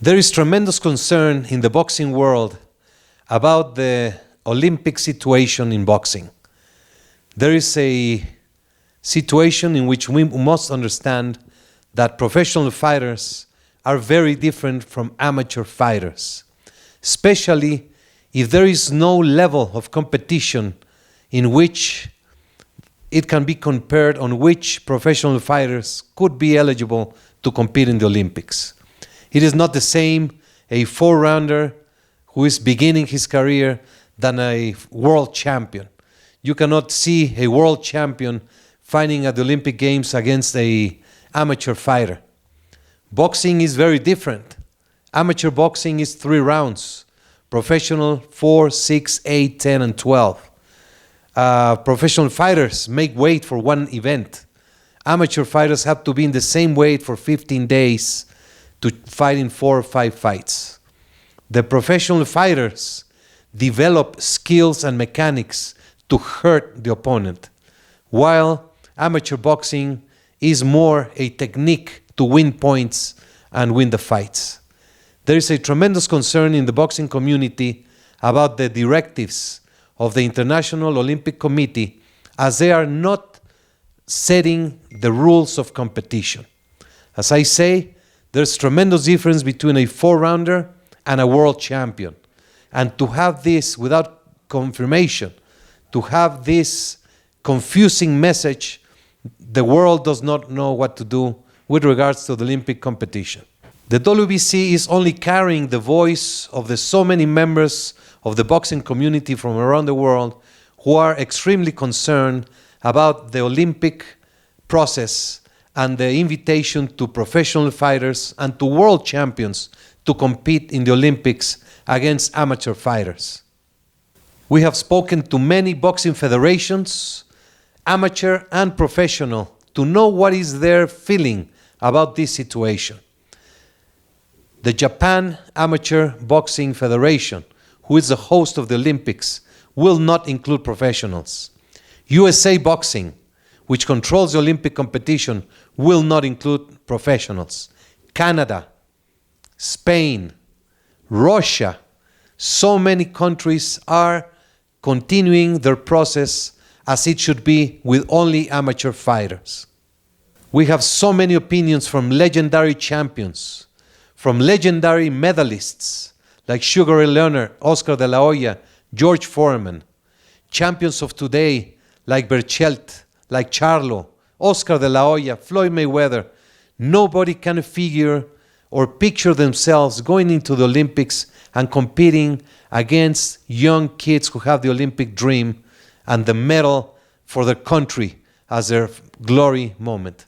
There is tremendous concern in the boxing world about the Olympic situation in boxing. There is a situation in which we must understand that professional fighters are very different from amateur fighters, especially if there is no level of competition in which it can be compared on which professional fighters could be eligible to compete in the Olympics. It is not the same a four-rounder who is beginning his career than a world champion. You cannot see a world champion fighting at the Olympic Games against an amateur fighter. Boxing is very different. Amateur boxing is 3 rounds. Professional, 4, 6, 8, 10, and 12. Professional fighters make weight for one event. Amateur fighters have to be in the same weight for 15 days to fight in 4 or 5 fights. The professional fighters develop skills and mechanics to hurt the opponent, while amateur boxing is more a technique to win points and win the fights. There is a tremendous concern in the boxing community about the directives of the International Olympic Committee, as they are not setting the rules of competition. As I say, there's tremendous difference between a 4-rounder and a world champion. And to have this without confirmation, to have this confusing message, the world does not know what to do with regards to the Olympic competition. The WBC is only carrying the voice of the so many members of the boxing community from around the world who are extremely concerned about the Olympic process and the invitation to professional fighters and to world champions to compete in the Olympics against amateur fighters. We have spoken to many boxing federations, amateur and professional, to know what is their feeling about this situation. The Japan Amateur Boxing Federation, who is the host of the Olympics, will not include professionals. USA Boxing, which controls the Olympic competition, will not include professionals. Canada, Spain, Russia, so many countries are continuing their process as it should be with only amateur fighters. We have so many opinions from legendary champions, from legendary medalists like Sugar Ray Leonard, Oscar de la Hoya, George Foreman, champions of today like Berchelt, like Charlo, Oscar de la Hoya, Floyd Mayweather. Nobody can figure or picture themselves going into the Olympics and competing against young kids who have the Olympic dream and the medal for their country as their glory moment.